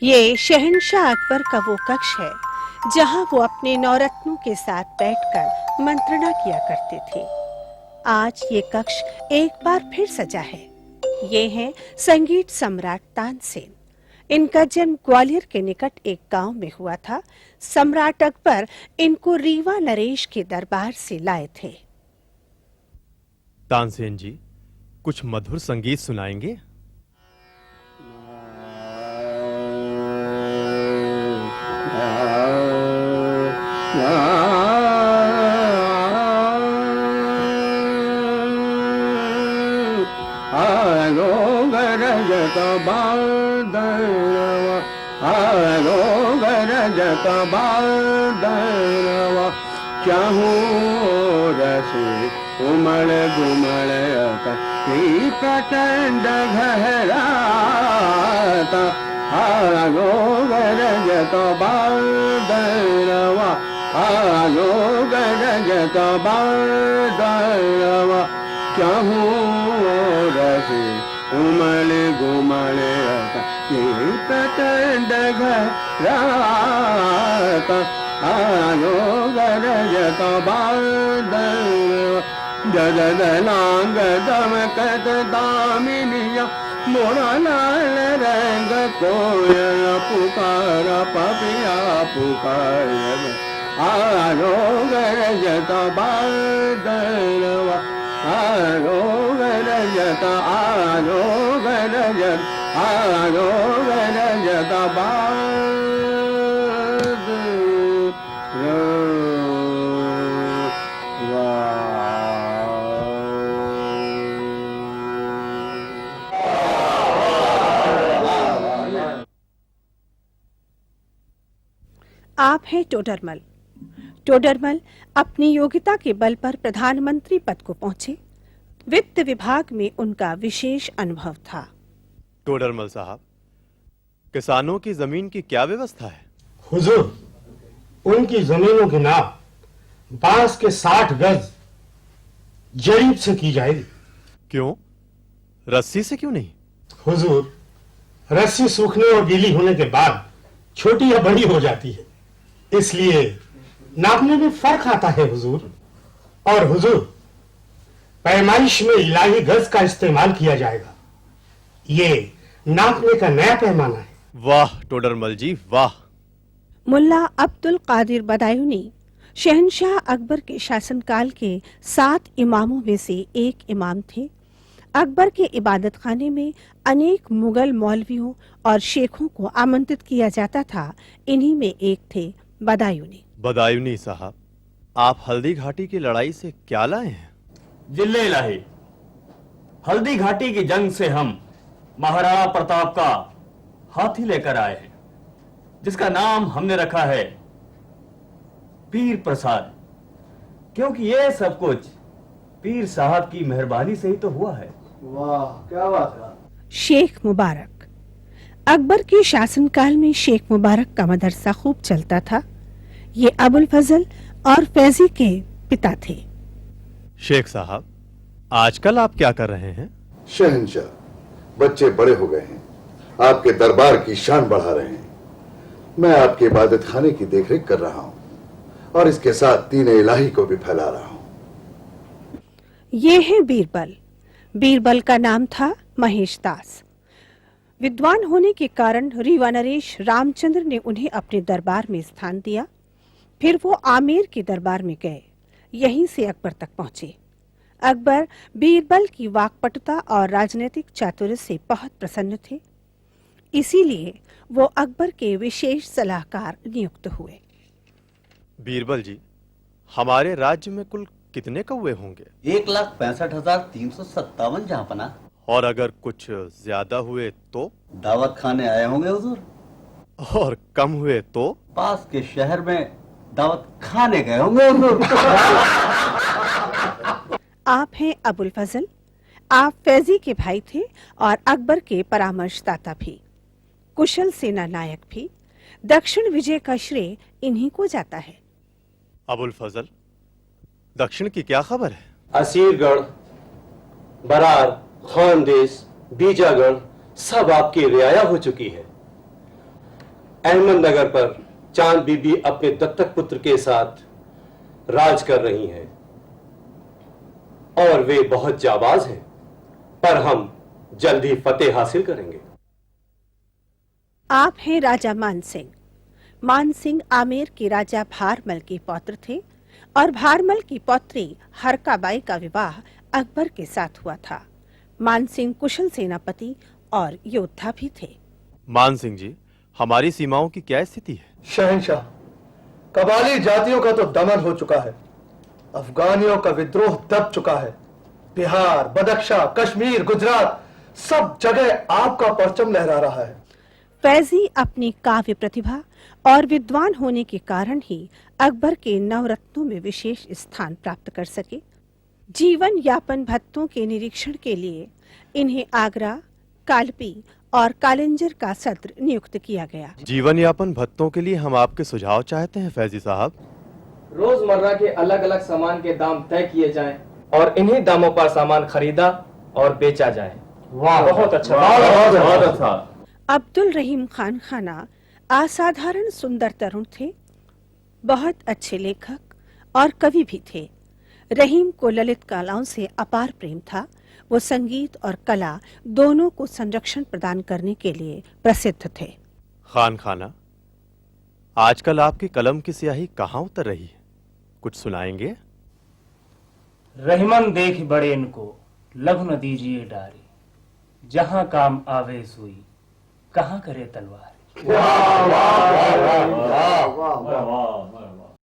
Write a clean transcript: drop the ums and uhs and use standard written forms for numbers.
ये शहंशाह अकबर का वो कक्ष है जहां वो अपने नौरत्नों के साथ बैठकर मंत्रणा किया करते थे। आज ये कक्ष एक बार फिर सजा है। ये है संगीत सम्राट तानसेन। इनका जन्म ग्वालियर के निकट एक गांव में हुआ था। सम्राट अकबर इनको रीवा नरेश के दरबार से लाए थे। तानसेन जी, कुछ मधुर संगीत सुनाएंगे? उमड़ घुमड़ प्रचंड घहराता आगो गरजत बादरवा आगो गरजत बादरवा चाहूं रसी उमड़ घुमड़ प्रचंड घहराता आगो गरजत बादरवा जदलांग दमकत दामिनिया मोरा लाल रंग कोयल पुकार पपिया पुकार आरो गरजत बादलवा आरो गरजत आप हैं टोडरमल। टोडरमल अपनी योग्यता के बल पर प्रधानमंत्री पद को पहुंचे। वित्त विभाग में उनका विशेष अनुभव था। टोडरमल साहब, किसानों की जमीन की क्या व्यवस्था है? हुजूर, उनकी जमीनों की नाप बांस के 60 गज जरीब से की जाएगी। क्यों? रस्सी से क्यों नहीं? हुजूर, रस्सी सूखने और गीली होने के बाद छोटी या बड़ी हो जाती है, इसलिए नापने में फर्क आता है हुजूर। और हुजूर, पैमाइश में इलाही गज का इस्तेमाल किया जाएगा। ये नापने का नया पैमाना है। वाह टोडरमल जी, वाह। मुल्ला अब्दुल कादिर बदायूनी शहंशाह अकबर के शासनकाल के 7 इमामों में से एक इमाम थे। अकबर के इबादत खाने में अनेक मुगल मौलवियों और शेखों को आमंत्रित किया जाता था। इन्हीं में एक थे बदायूनी। बदायूनी साहब, आप हल्दी घाटी की लड़ाई से क्या लाए हैं? जिले इलाही, हल्दी घाटी की जंग से हम महाराणा प्रताप का हाथी लेकर आए हैं, जिसका नाम हमने रखा है पीर प्रसाद, क्योंकि ये सब कुछ पीर साहब की मेहरबानी से ही तो हुआ है। वाह, क्या बात है। शेख मुबारक। अकबर के शासनकाल में शेख मुबारक का मदरसा खूब चलता था। ये अबुल फजल और फैजी के पिता थे। शेख साहब, आजकल आप क्या कर रहे हैं? शहंशाह, बच्चे बड़े हो गए हैं, आपके दरबार की शान बढ़ा रहे हैं। मैं आपके इबादत खाने की देखरेख कर रहा हूं और इसके साथ दीन इलाही को भी फैला रहा हूं। ये है बीरबल। बीरबल का नाम था महेश दास। विद्वान होने के कारण रीवा नरेश रामचंद्र ने उन्हें अपने दरबार में स्थान दिया। फिर वो आमेर के दरबार में गए। यहीं से अकबर तक पहुंचे। अकबर बीरबल की वाक्पटुता और राजनीतिक चातुर्य से बहुत प्रसन्न थे। इसीलिए वो अकबर के विशेष सलाहकार नियुक्त हुए। बीरबल जी, हमारे राज्य में कुल कितने कौवे होंगे? 1,65,357 जहांपना। और अगर कुछ ज्यादा हुए तो? दावत खाने आए होंगे हुजूर। और कम हुए तो? पास के शहर में दावत खाने गए होंगे हुजूर। आप हैं अबुल फजल। आप फैजी के भाई थे और अकबर के परामर्शदाता भी, कुशल सेना नायक भी। दक्षिण विजय का श्रेय इन्हीं को जाता है। अबुल फजल, दक्षिण की क्या खबर है? असीरगढ़, बरार, खानदेश, बीजागढ़ सब आपकी रियाया हो चुकी है। अहमदनगर पर चांद बीबी अपने दत्तक पुत्र के साथ राज कर रही हैं और वे बहुत जाबाज हैं, पर हम जल्द ही फतेह हासिल करेंगे। आप हैं राजा मानसिंह। मानसिंह आमेर के राजा भारमल के पौत्र थे और भारमल की पौत्री हरकाबाई का विवाह अकबर के साथ हुआ था। मानसिंह कुशल सेनापति और योद्धा भी थे। मान सिंह जी, हमारी सीमाओं की क्या स्थिति है? शहंशाह, कबाली जातियों का तो दमन हो चुका है। अफगानियों का विद्रोह दब चुका है। बिहार, बदख्शा, कश्मीर, गुजरात, सब जगह आपका परचम लहरा रहा है। फैजी अपनी काव्य प्रतिभा और विद्वान होने के कारण ही अकबर के नवरत्नों में विशेष स्थान प्राप्त कर सके। जीवन यापन भत्तों के निरीक्षण के लिए इन्हें आगरा, कालपी और कालिंजर का सत्र नियुक्त किया गया। जीवन यापन भत्तों के लिए हम आपके सुझाव चाहते हैं फैजी साहब। रोजमर्रा के अलग अलग सामान के दाम तय किए जाएं और इन्हीं दामों पर सामान खरीदा और बेचा जाए। वाह, बहुत अच्छा, बहुत अच्छा। अब्दुल रहीम खान खाना असाधारण सुंदर तरुण थे, बहुत अच्छे लेखक और कवि भी थे। रहीम को ललित कलाओं से अपार प्रेम था। वो संगीत और कला दोनों को संरक्षण प्रदान करने के लिए प्रसिद्ध थे। खान खाना, आजकल आपकी कलम की स्याही कहाँ उतर रही है? कुछ सुनाएंगे? रहीमन देख बड़े इनको लघु न दीजिए डारी, जहां काम आवे सुई कहां करे तलवार। वाह वाह